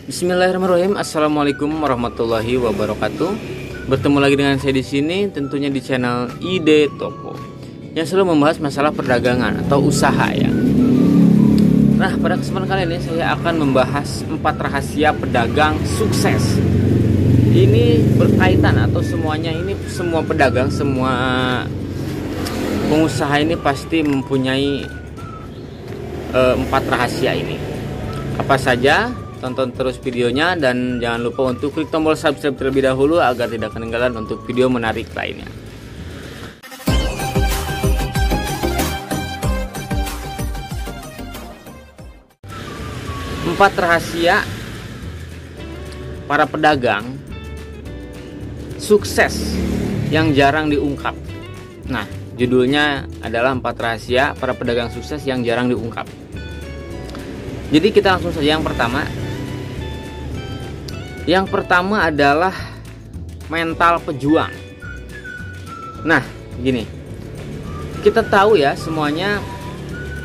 Bismillahirrahmanirrahim. Assalamualaikum warahmatullahi wabarakatuh. Bertemu lagi dengan saya di sini, tentunya di channel Ide Toko yang selalu membahas masalah perdagangan atau usaha ya. Nah, pada kesempatan kali ini saya akan membahas 4 rahasia pedagang sukses. Ini berkaitan atau semuanya ini semua pedagang, semua pengusaha ini pasti mempunyai 4 rahasia ini. Apa saja? Tonton terus videonya dan jangan lupa untuk klik tombol subscribe terlebih dahulu agar tidak ketinggalan untuk video menarik lainnya. Empat rahasia para pedagang sukses yang jarang diungkap. Nah, judulnya adalah 4 rahasia para pedagang sukses yang jarang diungkap. Jadi kita langsung saja yang pertama. Yang pertama adalah mental pejuang. Nah, gini. Kita tahu ya semuanya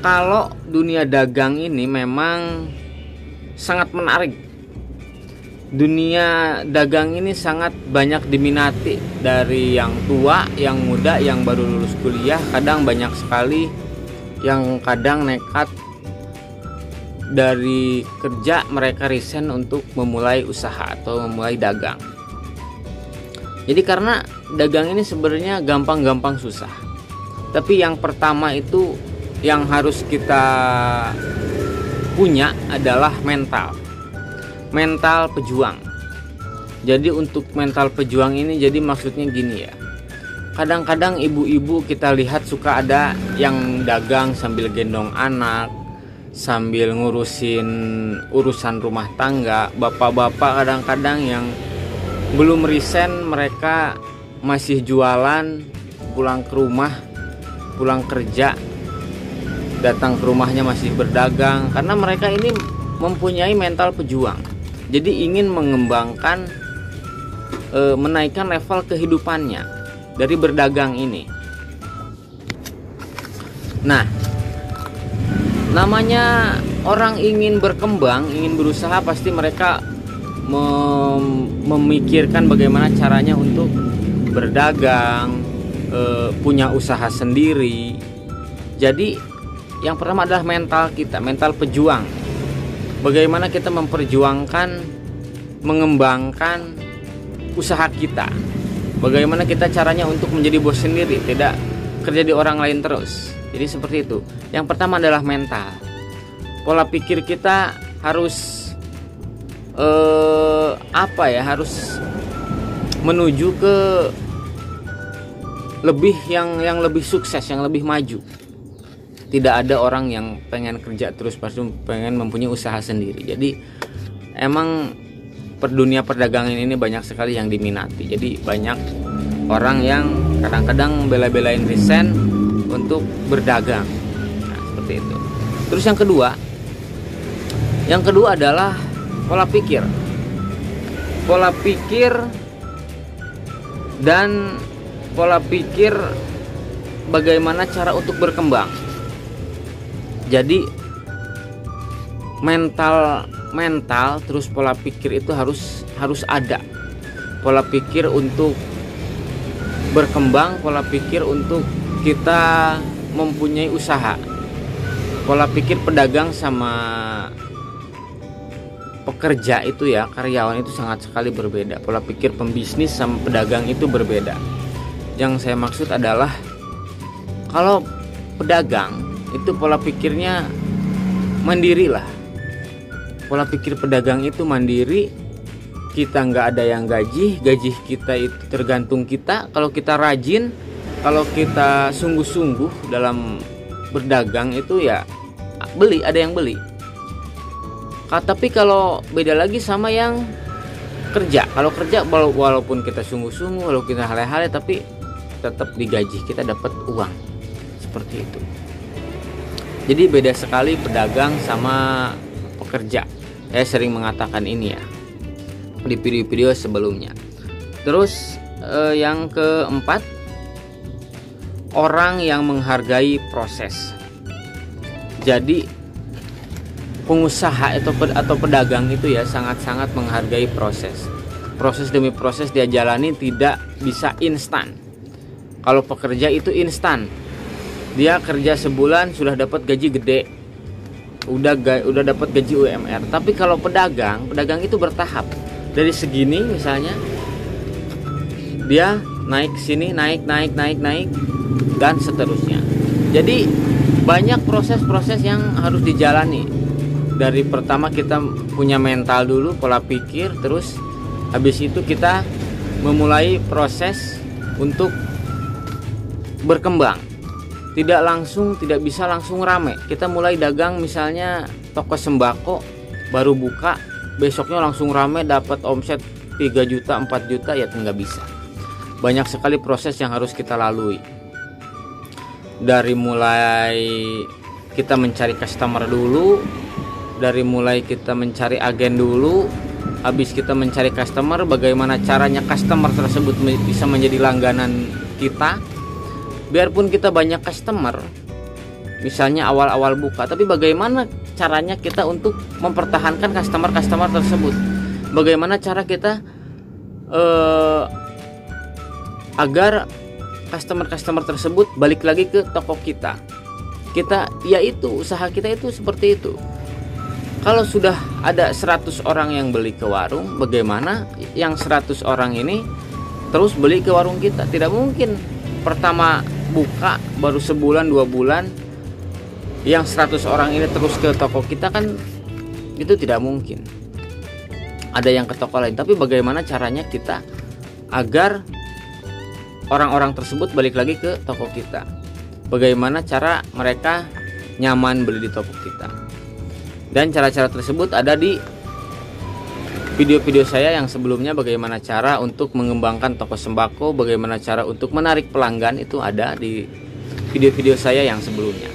kalau dunia dagang ini memang sangat menarik. Dunia dagang ini sangat banyak diminati dari yang tua, yang muda, yang baru lulus kuliah. Kadang banyak sekali yang kadang nekat dari kerja mereka resign untuk memulai usaha atau memulai dagang. Jadi karena dagang ini sebenarnya gampang-gampang susah. Tapi yang pertama itu yang harus kita punya adalah mental pejuang. Jadi untuk mental pejuang ini jadi maksudnya gini ya. Kadang-kadang ibu-ibu kita lihat suka ada yang dagang sambil gendong anak, sambil ngurusin urusan rumah tangga. Bapak-bapak kadang-kadang yang belum resign, mereka masih jualan, pulang ke rumah, pulang kerja, datang ke rumahnya masih berdagang. Karena mereka ini mempunyai mental pejuang. Jadi ingin mengembangkan, menaikkan level kehidupannya dari berdagang ini. Nah, namanya orang ingin berkembang, ingin berusaha, pasti mereka memikirkan bagaimana caranya untuk berdagang, punya usaha sendiri. Jadi yang pertama adalah mental kita, mental pejuang. Bagaimana kita memperjuangkan, mengembangkan usaha kita. Bagaimana kita caranya untuk menjadi bos sendiri, tidak kerja di orang lain terus. Jadi seperti itu. Yang pertama adalah mental. Pola pikir kita harus harus menuju ke yang lebih sukses, yang lebih maju. Tidak ada orang yang pengen kerja terus, pasti pengen mempunyai usaha sendiri. Jadi emang dunia perdagangan ini banyak sekali yang diminati. Jadi banyak orang yang kadang-kadang bela-belain resign untuk berdagang. Nah, seperti itu. Terus yang kedua adalah pola pikir. Pola pikir dan pola pikir bagaimana cara untuk berkembang. Jadi mental terus pola pikir itu harus ada. Pola pikir untuk berkembang, pola pikir untuk kita mempunyai usaha. Pola pikir pedagang sama pekerja itu ya, karyawan itu sangat sekali berbeda. Pola pikir pembisnis sama pedagang itu berbeda. Yang saya maksud adalah kalau pedagang itu pola pikirnya mandiri lah. Pola pikir pedagang itu mandiri. Kita nggak ada yang gaji kita itu tergantung kita. Kalau kita rajin, kalau kita sungguh-sungguh dalam berdagang itu ya ada yang beli. Tapi kalau beda lagi sama yang kerja. Kalau kerja walaupun kita sungguh-sungguh, walaupun kita hale-hale, tapi tetap digaji, kita dapat uang. Seperti itu. Jadi beda sekali pedagang sama pekerja. Saya sering mengatakan ini ya di video-video sebelumnya. Terus yang keempat, orang yang menghargai proses. Jadi pengusaha atau pedagang itu ya sangat-sangat menghargai proses. Proses demi proses dia jalani, tidak bisa instan. Kalau pekerja itu instan, dia kerja sebulan sudah dapat gaji gede, udah dapat gaji UMR. Tapi kalau pedagang itu bertahap. Dari segini misalnya dia naik sini, naik dan seterusnya. Jadi banyak proses-proses yang harus dijalani. Dari pertama kita punya mental dulu, pola pikir, terus habis itu kita memulai proses untuk berkembang. Tidak bisa langsung rame. Kita mulai dagang misalnya toko sembako, baru buka, besoknya langsung rame dapat omset 3 juta, 4 juta, ya nggak bisa. Banyak sekali proses yang harus kita lalui. Dari mulai kita mencari customer dulu, dari mulai kita mencari agen dulu, habis kita mencari customer, bagaimana caranya customer tersebut bisa menjadi langganan kita. Biarpun kita banyak customer, misalnya awal-awal buka, tapi bagaimana caranya kita untuk mempertahankan customer tersebut? Bagaimana cara kita agar customer tersebut balik lagi ke toko kita? Yaitu usaha kita itu seperti itu. Kalau sudah ada 100 orang yang beli ke warung, bagaimana yang 100 orang ini terus beli ke warung kita? Tidak mungkin pertama buka baru sebulan 2 bulan yang 100 orang ini terus ke toko kita, kan itu tidak mungkin. Ada yang ke toko lain, tapi bagaimana caranya kita agar orang-orang tersebut balik lagi ke toko kita? Bagaimana cara mereka nyaman beli di toko kita? Dan cara-cara tersebut ada di video-video saya yang sebelumnya. Bagaimana cara untuk mengembangkan toko sembako, bagaimana cara untuk menarik pelanggan, itu ada di video-video saya yang sebelumnya.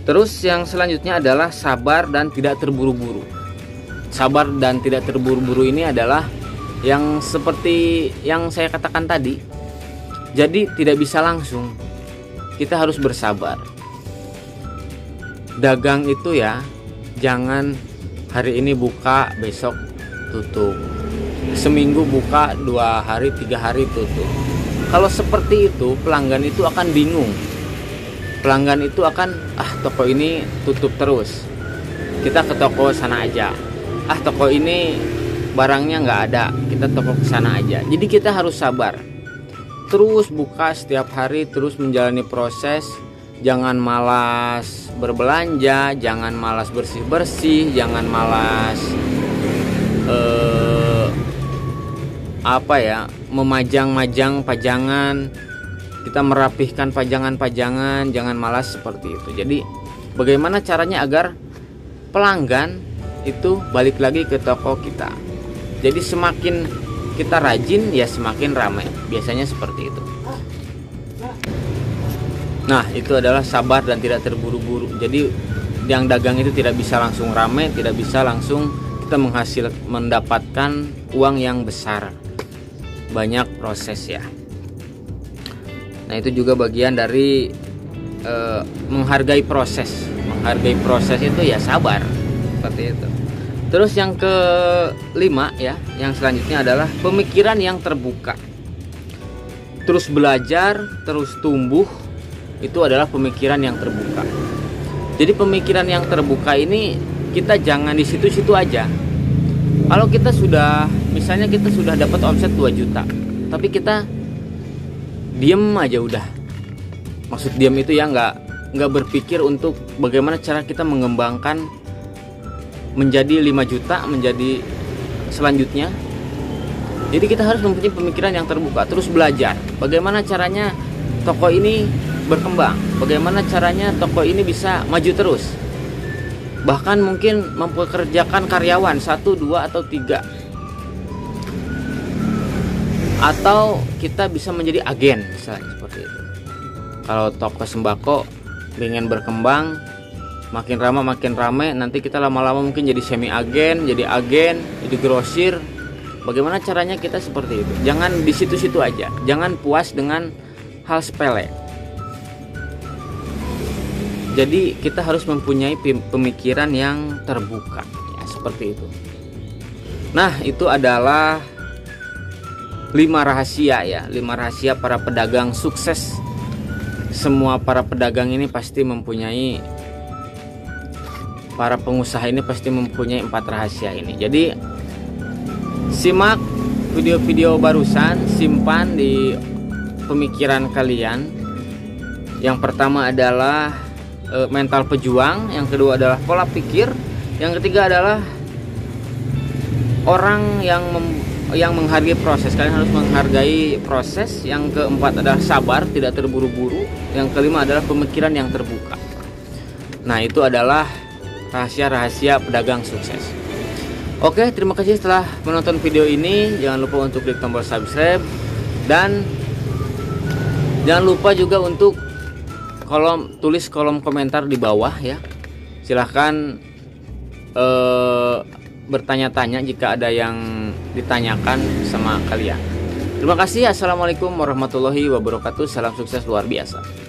Terus yang selanjutnya adalah sabar dan tidak terburu-buru. Sabar dan tidak terburu-buru ini adalah yang seperti yang saya katakan tadi. Jadi tidak bisa langsung, kita harus bersabar. Dagang itu ya, jangan hari ini buka besok tutup, seminggu buka 2 hari 3 hari tutup. Kalau seperti itu, pelanggan itu akan bingung. Pelanggan itu akan, toko ini tutup terus, kita ke toko sana aja. Toko ini barangnya nggak ada, kita toko ke sana aja. Jadi kita harus sabar, terus buka setiap hari, terus menjalani proses. Jangan malas berbelanja, jangan malas bersih-bersih, jangan malas memajang-majang pajangan. Kita merapihkan pajangan-pajangan, jangan malas seperti itu. Jadi bagaimana caranya agar pelanggan itu balik lagi ke toko kita? Jadi semakin kita rajin, ya semakin ramai. Biasanya seperti itu. Nah, itu adalah sabar dan tidak terburu-buru. Jadi yang dagang itu tidak bisa langsung ramai, tidak bisa langsung kita mendapatkan uang yang besar. Banyak proses ya. Nah, itu juga bagian dari menghargai proses. Menghargai proses itu ya sabar, seperti itu. Terus yang kelima ya, yang selanjutnya adalah pemikiran yang terbuka. Terus belajar, terus tumbuh, itu adalah pemikiran yang terbuka. Jadi pemikiran yang terbuka ini kita jangan di situ-situ aja. Kalau kita misalnya kita sudah dapat omset 2 juta, tapi kita diem aja udah. Maksud diem itu ya nggak berpikir untuk bagaimana cara kita mengembangkan menjadi 5 juta, menjadi selanjutnya. Jadi kita harus mempunyai pemikiran yang terbuka, terus belajar bagaimana caranya toko ini berkembang, bagaimana caranya toko ini bisa maju terus. Bahkan mungkin mempekerjakan karyawan 1, 2, atau 3. Atau kita bisa menjadi agen misalnya seperti itu. Kalau toko sembako ingin berkembang, makin ramai, nanti kita lama-lama mungkin jadi semi agen, jadi grosir. Bagaimana caranya kita seperti itu? Jangan di situ-situ aja. Jangan puas dengan hal sepele. Jadi kita harus mempunyai pemikiran yang terbuka, ya, seperti itu. Nah, itu adalah 5 rahasia ya, 5 rahasia para pedagang sukses. Semua para pedagang ini pasti mempunyai, para pengusaha ini pasti mempunyai 4 rahasia ini. Jadi simak video-video barusan, simpan di pemikiran kalian. Yang pertama adalah mental pejuang, yang kedua adalah pola pikir, yang ketiga adalah orang yang menghargai proses. Kalian harus menghargai proses. Yang keempat adalah sabar, tidak terburu-buru. Yang kelima adalah pemikiran yang terbuka. Nah, itu adalah rahasia-rahasia pedagang sukses. Oke, terima kasih setelah menonton video ini. Jangan lupa untuk klik tombol subscribe, dan jangan lupa juga untuk tulis kolom komentar di bawah ya. Silahkan bertanya-tanya jika ada yang ditanyakan sama kalian. Terima kasih. Assalamualaikum warahmatullahi wabarakatuh. Salam sukses luar biasa.